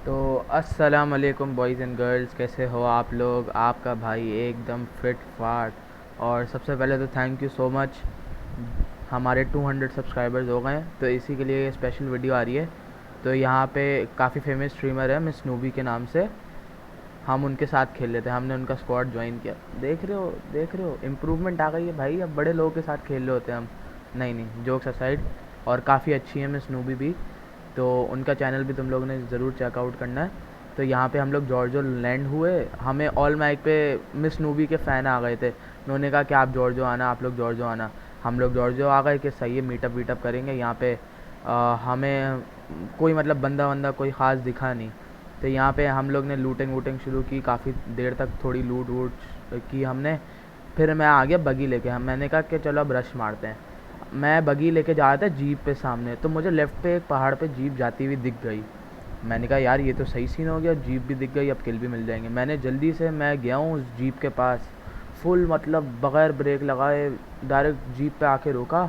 तो अस्सलाम वालेकुम बॉयज़ एंड गर्ल्स, कैसे हो आप लोग। आपका भाई एकदम फिट फाट। और सबसे पहले तो थैंक यू सो मच। हमारे 200 सब्सक्राइबर्स हो गए हैं, तो इसी के लिए स्पेशल वीडियो आ रही है। तो यहाँ पे काफ़ी फेमस स्ट्रीमर है मिस नूबी के नाम से। हम उनके साथ खेल लेते हैं, हमने उनका स्क्वाड ज्वाइन किया। देख रहे हो इम्प्रूवमेंट आ गई है भाई, अब बड़े लोगों के साथ खेल रहे होते हैं हम। नहीं नहीं, जोक्स असाइड। और काफ़ी अच्छी है मिस नूबी भी। तो उनका चैनल भी तुम लोगों ने ज़रूर चेकआउट करना है। तो यहाँ पे हम लोग जॉर्जो लैंड हुए। हमें ऑल माइक पे मिस नूबी के फ़ैन आ गए थे, उन्होंने कहा कि आप जॉर्जो आना, आप लोग जॉर्जो आना। हम लोग जॉर्जो आ गए कि सही है, मीटअप वीटअप करेंगे यहाँ पे। हमें कोई मतलब बंदा वंदा कोई ख़ास दिखा नहीं। तो यहाँ पे हम लोग ने लूटिंग वूटिंग शुरू की, काफ़ी देर तक थोड़ी लूट वूट की हमने। फिर मैं आ गया बगी लेके, हम मैंने कहा कि चलो अब रश मारते हैं। मैं बगी लेके जा रहा था जीप पे सामने, तो मुझे लेफ़्ट पे एक पहाड़ पे जीप जाती हुई दिख गई। मैंने कहा यार ये तो सही सीन हो गया, जीप भी दिख गई, अब किल भी मिल जाएंगे। मैंने जल्दी से मैं गया हूँ उस जीप के पास, फुल मतलब बग़ैर ब्रेक लगाए डायरेक्ट जीप पे आके रोका।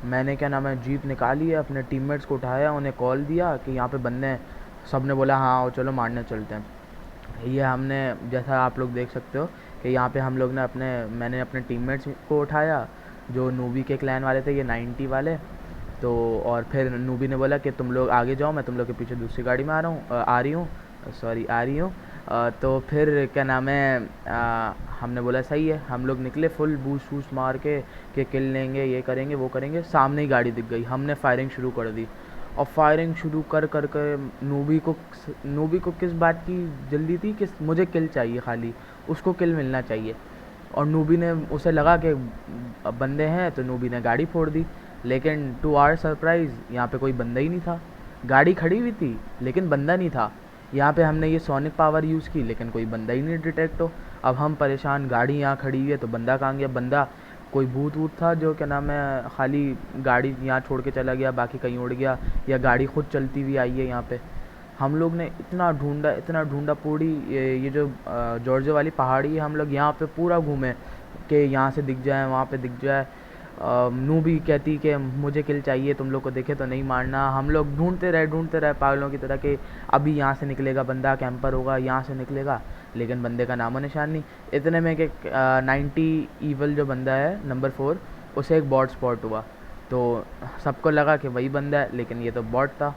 मैंने क्या नाम है जीप निकाली है, अपने टीममेट्स को उठाया, उन्हें कॉल दिया कि यहाँ पे बंदे हैं। सब ने बोला हाँ आओ चलो मारने चलते हैं। ये हमने जैसा आप लोग देख सकते हो कि यहाँ पे हम लोग ने मैंने अपने टीममेट्स को उठाया, जो नूबी के क्लैन वाले थे, ये 90 वाले। तो और फिर नूबी ने बोला कि तुम लोग आगे जाओ, मैं तुम लोग के पीछे दूसरी गाड़ी में आ रही हूँ, सॉरी आ रही हूँ। तो फिर क्या नाम है हमने बोला सही है, हम लोग निकले फुल बूस्ट वूस्ट मार के कि किल लेंगे, ये करेंगे वो करेंगे। सामने ही गाड़ी दिख गई, हमने फायरिंग शुरू कर दी। और फायरिंग शुरू कर के नूबी को किस बात की जल्दी थी कि मुझे किल चाहिए, खाली उसको किल मिलना चाहिए। और नूबी ने उसे लगा कि बंदे हैं, तो नूबी ने गाड़ी फोड़ दी। लेकिन टू आवर सरप्राइज़ यहाँ पे कोई बंदा ही नहीं था। गाड़ी खड़ी हुई थी लेकिन बंदा नहीं था। यहाँ पे हमने ये सोनिक पावर यूज़ की लेकिन कोई बंदा ही नहीं डिटेक्ट हो। अब हम परेशान, गाड़ी यहाँ खड़ी हुई है तो बंदा कहाँ गया। बंदा कोई भूत वूत था जो क्या नाम है खाली गाड़ी यहाँ छोड़ के चला गया, बाकी कहीं उड़ गया, या गाड़ी खुद चलती हुई आई है यहाँ पे। हम लोग ने इतना ढूंढा पूरी ये जो जॉर्जिया वाली पहाड़ी है, हम लोग यहाँ पे पूरा घूमे कि यहाँ से दिख जाए, वहाँ पे दिख जाए। नू भी कहती कि मुझे किल चाहिए, तुम लोग को देखे तो नहीं मारना। हम लोग ढूंढते रहे पागलों की तरह कि अभी यहाँ से निकलेगा बंदा, कैंपर होगा, यहाँ से निकलेगा। लेकिन बंदे का नामो निशान नहीं। इतने में कि 90 ईवल जो बंदा है नंबर 4, उसे एक बॉट स्पॉट हुआ। तो सबको लगा कि वही बंदा है, लेकिन ये तो बॉट था।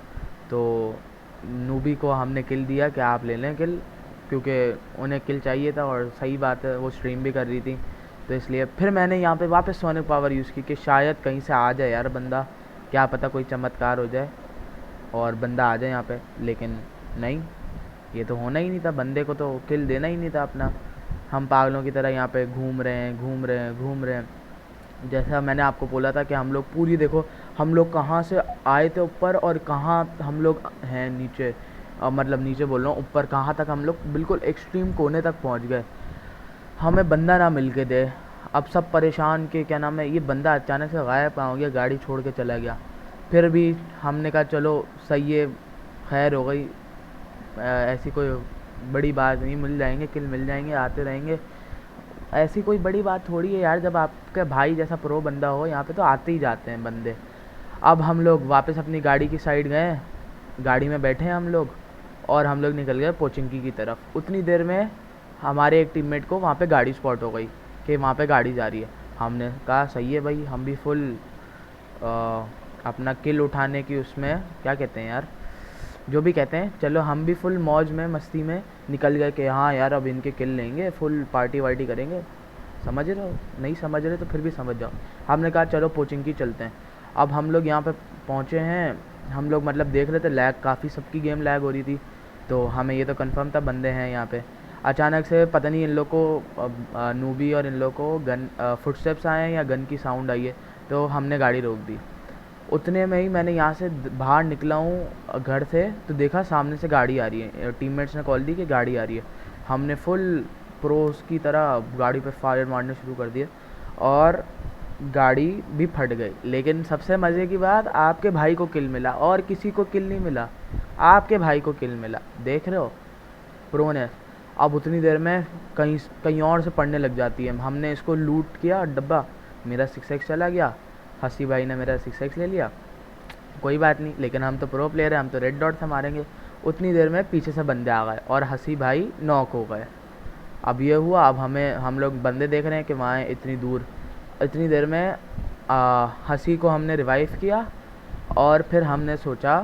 तो नूबी को हमने किल दिया कि आप ले लें किल, क्योंकि उन्हें किल चाहिए था और सही बात है वो स्ट्रीम भी कर रही थी। तो इसलिए फिर मैंने यहाँ पे वापस सोनिक पावर यूज़ की कि शायद कहीं से आ जाए यार बंदा, क्या पता कोई चमत्कार हो जाए और बंदा आ जाए यहाँ पे। लेकिन नहीं, ये तो होना ही नहीं था, बंदे को तो किल देना ही नहीं था अपना। हम पागलों की तरह यहाँ पे घूम रहे हैं। जैसा मैंने आपको बोला था कि हम लोग पूरी देखो, हम लोग कहाँ से आए थे ऊपर और कहाँ हम लोग हैं नीचे। मतलब नीचे बोल रहा हूँ, ऊपर कहाँ तक हम लोग बिल्कुल एक्सट्रीम कोने तक पहुँच गए। हमें बंदा ना मिल के दे। अब सब परेशान कि क्या नाम है, ये बंदा अचानक से गायब हो गया, गाड़ी छोड़ के चला गया। फिर भी हमने कहा चलो सही है, खैर हो गई। ऐसी कोई बड़ी बात नहीं, मिल जाएंगे किल, मिल जाएंगे, आते रहेंगे। ऐसी कोई बड़ी बात थोड़ी है यार, जब आपके भाई जैसा प्रो बंदा हो यहाँ पे तो आते ही जाते हैं बंदे। अब हम लोग वापस अपनी गाड़ी की साइड गए, गाड़ी में बैठे हैं हम लोग, और हम लोग निकल गए पोचिंकी की तरफ। उतनी देर में हमारे एक टीममेट को वहाँ पे गाड़ी स्पॉट हो गई कि वहाँ पे गाड़ी जा रही है। हमने कहा सही है भाई, हम भी फुल अपना किल उठाने की उसमें क्या कहते हैं यार, जो भी कहते हैं, चलो हम भी फुल मौज में मस्ती में निकल गए कि हाँ यार अब इनके किल लेंगे, फुल पार्टी वार्टी करेंगे। समझ रहे हो, नहीं समझ रहे तो फिर भी समझ जाओ। हमने कहा चलो पोचिंकी चलते हैं। अब हम लोग यहाँ पे पहुँचे हैं, हम लोग मतलब देख रहे थे लैग काफ़ी, सबकी गेम लैग हो रही थी। तो हमें ये तो कंफर्म था बंदे हैं यहाँ पे। अचानक से पता नहीं इन लोग को नूबी और इन लोग को गन फुटस्टेप्स आए हैं या गन की साउंड आई है, तो हमने गाड़ी रोक दी। उतने में ही मैंने यहाँ से बाहर निकला हूँ घर से, तो देखा सामने से गाड़ी आ रही है, टीममेट्स ने कॉल दी कि गाड़ी आ रही है। हमने फुल प्रोस की तरह गाड़ी पे फायर मारने शुरू कर दिए और गाड़ी भी फट गई। लेकिन सबसे मज़े की बात, आपके भाई को किल मिला और किसी को किल नहीं मिला, आपके भाई को किल मिला। देख रहे हो प्रो ने। अब उतनी देर में कहीं कहीं और से पड़ने लग जाती है। हमने इसको लूट किया डब्बा, मेरा 6x चला गया, हसी भाई ने मेरा 6x ले लिया। कोई बात नहीं, लेकिन हम तो प्रो प्लेयर हैं, हम तो रेड डॉट से मारेंगे। उतनी देर में पीछे से बंदे आ गए और हंसी भाई नॉक हो गए। अब ये हुआ, अब हम लोग बंदे देख रहे हैं कि वहाँ इतनी दूर। इतनी देर में हंसी को हमने रिवाइव किया और फिर हमने सोचा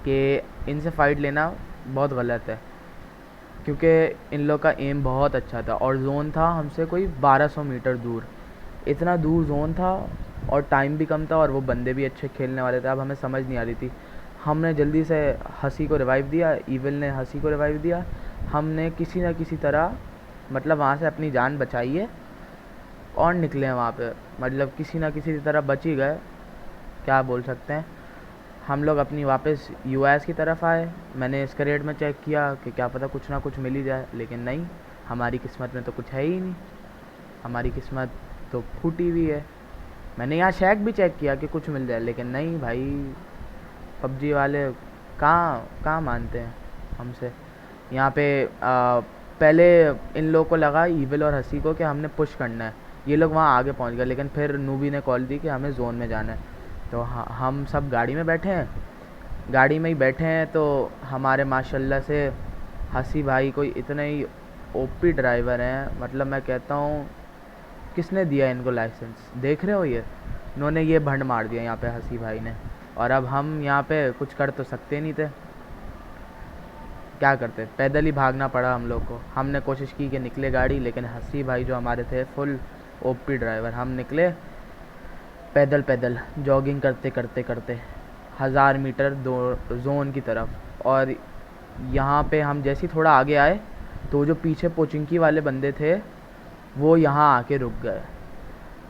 कि इनसे फ़ाइट लेना बहुत गलत है, क्योंकि इन लोग का एम बहुत अच्छा था और जोन था हमसे कोई 1200 मीटर दूर। इतना दूर जोन था और टाइम भी कम था और वो बंदे भी अच्छे खेलने वाले थे। अब हमें समझ नहीं आ रही थी। हमने जल्दी से हंसी को रिवाइव दिया, ईविल ने हंसी को रिवाइव दिया। हमने किसी न किसी तरह मतलब वहाँ से अपनी जान बचाई है और निकले हैं वहाँ पे। मतलब किसी न किसी तरह बच ही गए, क्या बोल सकते हैं। हम लोग अपनी वापस यूएस की तरफ आए। मैंने इसका रेट में चेक किया कि क्या पता कुछ ना कुछ मिल ही जाए, लेकिन नहीं, हमारी किस्मत में तो कुछ है ही नहीं। हमारी किस्मत तो फूटी हुई है। मैंने यहाँ शैक भी चेक किया कि कुछ मिल जाए, लेकिन नहीं भाई, पबजी वाले कहाँ कहाँ मानते हैं हमसे। यहाँ पे पहले इन लोगों को लगा, ईविल और हंसी को, कि हमने पुश करना है। ये लोग वहाँ आगे पहुँच गए, लेकिन फिर नूबी ने कॉल दी कि हमें जोन में जाना है। तो हम सब गाड़ी में बैठे हैं। गाड़ी में ही बैठे हैं तो हमारे माशाल्लाह से हंसी भाई कोई इतने ही ओपी ड्राइवर हैं। मतलब मैं कहता हूँ, किसने दिया इनको लाइसेंस? देख रहे हो, ये इन्होंने ये भंड मार दिया यहाँ पे हंसी भाई ने। और अब हम यहाँ पे कुछ कर तो सकते नहीं थे, क्या करते, पैदल ही भागना पड़ा हम लोग को। हमने कोशिश की कि निकले गाड़ी, लेकिन हंसी भाई जो हमारे थे फुल ओपी ड्राइवर, हम निकले पैदल पैदल जॉगिंग करते करते करते 1000 मीटर दो जोन की तरफ। और यहाँ पे हम जैसे ही थोड़ा आगे आए तो जो पीछे पोचिंकी वाले बंदे थे वो यहाँ आके रुक गए।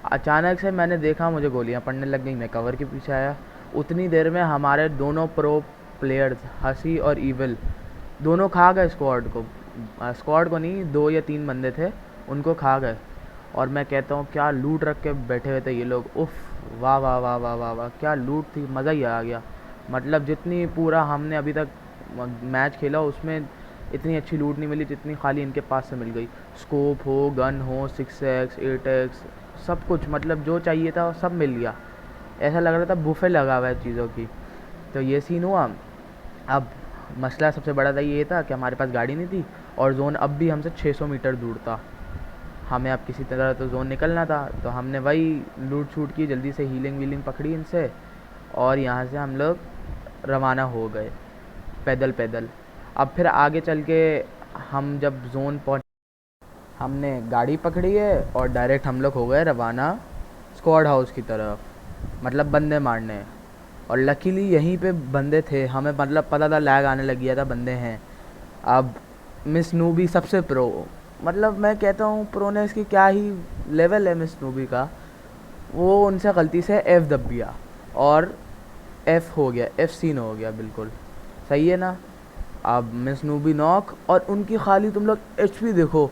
अचानक से मैंने देखा, मुझे गोलियाँ पड़ने लग गई। मैं कवर के पीछे आया। उतनी देर में हमारे दोनों प्रो प्लेयर्स हंसी और ईविल दोनों खा गए स्क्वाड को। स्क्वाड को नहीं, 2 या 3 बंदे थे, उनको खा गए। और मैं कहता हूँ क्या लूट रख के बैठे हुए थे ये लोग। उफ़, वाह वाह वाह वाह वाह वाह, क्या लूट थी, मज़ा ही आ गया। मतलब जितनी पूरा हमने अभी तक मैच खेला उसमें इतनी अच्छी लूट नहीं मिली जितनी खाली इनके पास से मिल गई। स्कोप हो, गन हो, 6x 8x, सब कुछ, मतलब जो चाहिए था सब मिल गया। ऐसा लग रहा था बुफे लगा हुआ है चीज़ों की। तो ये सीन हुआ। अब मसला सबसे बड़ा था ये था कि हमारे पास गाड़ी नहीं थी और जोन अब भी हमसे 600 मीटर दूर था। हमें अब किसी तरह तो जोन निकलना था। तो हमने वही लूट छूट की, जल्दी से हीलिंग वीलिंग पकड़ी इनसे और यहाँ से हम लोग रवाना हो गए पैदल पैदल। अब फिर आगे चल के हम जब जोन पहुँच, हमने गाड़ी पकड़ी है और डायरेक्ट हम लोग हो गए रवाना स्क्वाड हाउस की तरफ, मतलब बंदे मारने। और लकीली यहीं पे बंदे थे, हमें मतलब पता था, लैग आने लग गया था, बंदे हैं। अब मिस नूबी सबसे प्रो, मतलब मैं कहता हूँ प्रोनेस की क्या ही लेवल है मिस नूबी का। वो उनसे गलती से एफ़ दब गया और एफ़ हो गया, एफ़ सीन हो गया, बिल्कुल सही है ना। अब मिस नूबी नॉक और उनकी खाली तुम लोग एचपी देखो,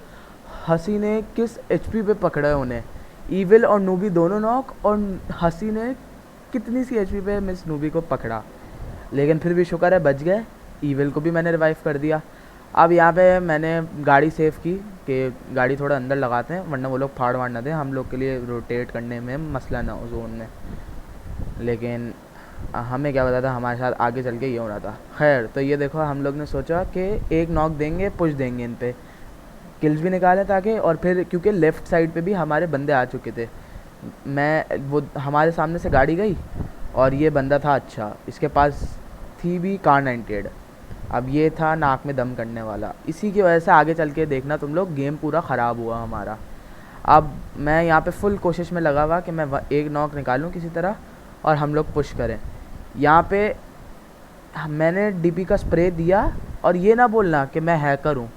हंसी ने किस एचपी पे पकड़ा है उन्हें। ईविल और नूबी दोनों नॉक और हंसी ने कितनी सी एचपी पे मिस नूबी को पकड़ा, लेकिन फिर भी शुक्र है बच गए। ईविल को भी मैंने रिवाइव कर दिया। अब यहाँ पे मैंने गाड़ी सेव की कि गाड़ी थोड़ा अंदर लगाते हैं वरना वो लोग फाड़ वाड़ ना दें, हम लोग के लिए रोटेट करने में मसला ना हो जोन में। लेकिन हमें क्या पता था हमारे साथ आगे चल के ये होना था। खैर, तो ये देखो हम लोग ने सोचा कि एक नॉक देंगे, पुश देंगे, इन पे किल्स भी निकाले ताकि, और फिर क्योंकि लेफ़्ट साइड पे भी हमारे बंदे आ चुके थे। वो हमारे सामने से गाड़ी गई और ये बंदा था अच्छा, इसके पास थी भी कार 98। अब ये था नाक में दम करने वाला। इसी की वजह से आगे चल के देखना तुम लोग, गेम पूरा ख़राब हुआ हमारा। अब मैं यहाँ पे फुल कोशिश में लगा हुआ कि मैं एक नॉक निकालूँ किसी तरह और हम लोग पुश करें। यहाँ पे मैंने डीपी का स्प्रे दिया और ये ना बोलना कि मैं हैकर हूँ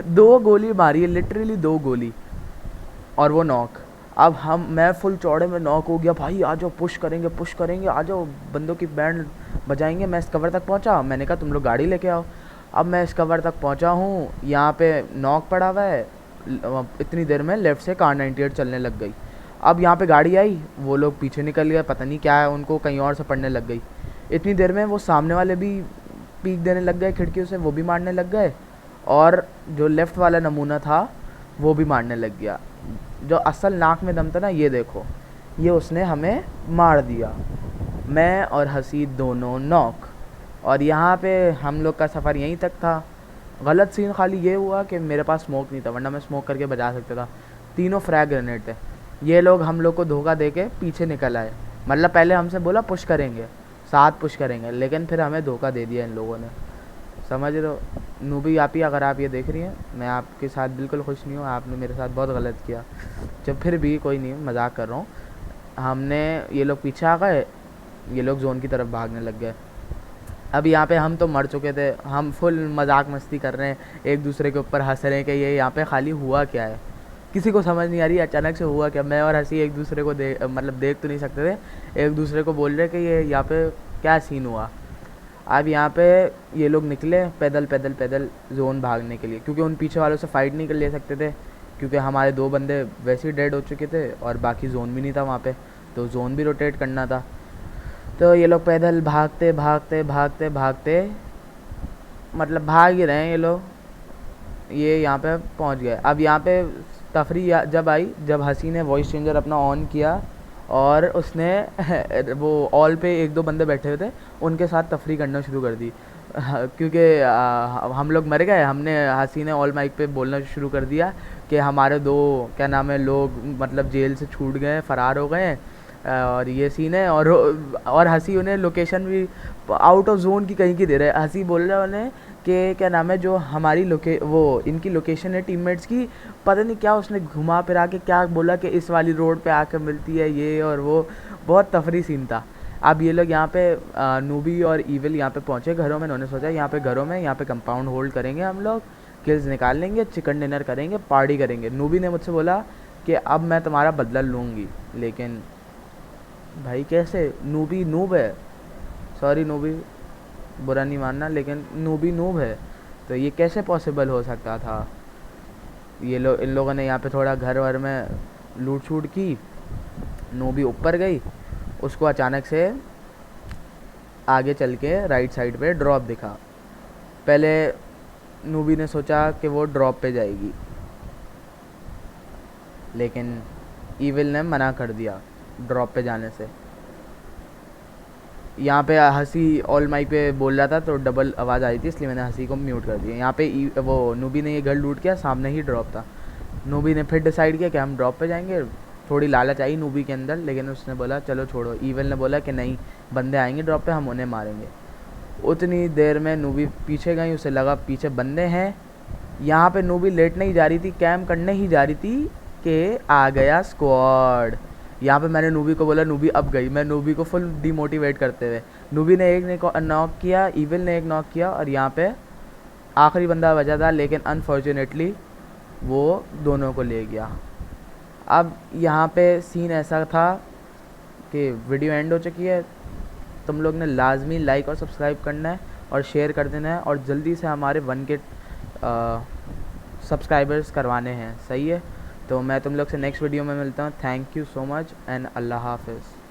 2 गोली मारी है, लिटरली 2 गोली, और वो नॉक। अब मैं फुल चौड़े में नॉक हो गया। भाई आ जाओ, पुश करेंगे पुश करेंगे, आ जाओ, बंदों की बैंड बजाएंगे। मैं इस कवर तक पहुंचा, मैंने कहा तुम लोग गाड़ी लेके आओ। अब मैं इस कवर तक पहुंचा हूँ, यहाँ पे नॉक पड़ा हुआ है। इतनी देर में लेफ़्ट से कार 98 चलने लग गई। अब यहाँ पे गाड़ी आई, वो लोग पीछे निकल गए, पता नहीं क्या है उनको, कहीं और से पड़ने लग गई। इतनी देर में वो सामने वाले भी पीक देने लग गए खिड़कियों से, वो भी मारने लग गए, और जो लेफ़्ट वाला नमूना था वो भी मारने लग गया। जो असल नाक में दम था ना, ये देखो, ये उसने हमें मार दिया। मैं और हसी दोनों नॉक। और यहाँ पे हम लोग का सफ़र यहीं तक था। गलत सीन खाली ये हुआ कि मेरे पास स्मोक नहीं था, वरना मैं स्मोक करके बजा सकता था। तीनों फ्रैग ग्रेनेड थे। ये लोग हम लोग को धोखा दे के पीछे निकल आए। मतलब पहले हमसे बोला पुश करेंगे, साथ पुश करेंगे, लेकिन फिर हमें धोखा दे दिया इन लोगों ने। समझ रहे हो नूबी आप ही, अगर आप ये देख रही हैं, मैं आपके साथ बिल्कुल खुश नहीं हूँ, आपने मेरे साथ बहुत गलत किया। जब फिर भी कोई नहीं, मजाक कर रहा हूँ। हमने ये लोग पीछे आ गए, ये लोग जोन की तरफ भागने लग गए। अब यहाँ पे हम तो मर चुके थे, हम फुल मजाक मस्ती कर रहे हैं, एक दूसरे के ऊपर हंस रहे हैं कि ये यहाँ पे खाली हुआ क्या है। किसी को समझ नहीं आ रही अचानक से हुआ क्या। मैं और हंसी एक दूसरे को मतलब देख तो नहीं सकते थे, एक दूसरे को बोल रहे कि ये यहाँ पे क्या सीन हुआ। अब यहाँ पे ये लोग निकले पैदल पैदल पैदल जोन भागने के लिए, क्योंकि उन पीछे वालों से फ़ाइट नहीं कर ले सकते थे, क्योंकि हमारे 2 बंदे वैसे ही डेड हो चुके थे और बाकी जोन भी नहीं था वहाँ पे, तो जोन भी रोटेट करना था। तो ये लोग पैदल भागते भागते भागते भागते, मतलब भाग ही रहे हैं ये लोग, ये यहाँ पे पहुँच गए। अब यहाँ पे तफरी जब आई, जब हसी ने वॉइस चेंजर अपना ऑन किया और उसने वो ऑल पे 1-2 बंदे बैठे हुए थे, उनके साथ तफरी करना शुरू कर दी। क्योंकि हम लोग मर गए, हमने हसी ने ऑल माइक पे बोलना शुरू कर दिया कि हमारे 2 क्या नाम है लोग मतलब जेल से छूट गए, फ़रार हो गए हैं, और ये सीन है। और हसी उन्हें लोकेशन भी आउट ऑफ जोन की कहीं की दे रहे हैं। हसी बोल रहे हैं उन्हें कि क्या नाम है जो हमारी वो इनकी लोकेशन है टीममेट्स की, पता नहीं क्या उसने घुमा फिरा के क्या बोला कि इस वाली रोड पे आकर मिलती है ये और वो। बहुत तफरी सीन था। अब ये लोग यहाँ पे नूबी और ईविल यहाँ पे पहुँचे घरों में। उन्होंने सोचा यहाँ पे घरों में यहाँ पे कंपाउंड होल्ड करेंगे, हम लोग किल्स निकाल लेंगे, चिकन डिनर करेंगे, पार्टी करेंगे। नूबी ने मुझसे बोला कि अब मैं तुम्हारा बदला लूँगी, लेकिन भाई कैसे, नूबी नूब है, सॉरी नूबी, बुरा नहीं मानना, लेकिन नूबी नूब है, तो ये कैसे पॉसिबल हो सकता था। इन लोगों ने यहाँ पे थोड़ा घर वर में लूट छूट की। नूबी ऊपर गई, उसको अचानक से आगे चल के राइट साइड पे ड्रॉप दिखा। पहले नूबी ने सोचा कि वो ड्रॉप पे जाएगी, लेकिन ईविल ने मना कर दिया ड्रॉप पे जाने से। यहाँ पे हंसी ऑल माइक पे बोल रहा था तो डबल आवाज़ आ रही थी, इसलिए मैंने हंसी को म्यूट कर दिया। यहाँ पे वो नूबी ने ये घर लूट किया, सामने ही ड्रॉप था। नूबी ने फिर डिसाइड किया कि हम ड्रॉप पे जाएंगे। थोड़ी लालच आई नूबी के अंदर, लेकिन उसने बोला चलो छोड़ो। ईविल ने बोला कि नहीं, बंदे आएंगे ड्रॉप पे, हम उन्हें मारेंगे। उतनी देर में नूबी पीछे गई, उसे लगा पीछे बंदे हैं। यहाँ पे नूबी लेटने ही जा रही थी, कैम्प करने ही जा रही थी कि आ गया स्क्वाड। यहाँ पे मैंने नूबी को बोला नूबी अब गई, मैं नूबी को फुल डिमोटिवेट करते हुए। नूबी ने एक ने नॉक किया, ईविल ने एक नॉक किया, और यहाँ पे आखिरी बंदा बचा था, लेकिन अनफॉर्चुनेटली वो दोनों को ले गया। अब यहाँ पे सीन ऐसा था कि वीडियो एंड हो चुकी है। तुम लोग ने लाजमी लाइक और सब्सक्राइब करना है और शेयर कर देना है, और जल्दी से हमारे 1K सब्सक्राइबर्स करवाने हैं, सही है। तो मैं तुम लोग से नेक्स्ट वीडियो में मिलता हूँ। Thank you so much and अल्लाह हाफिज़।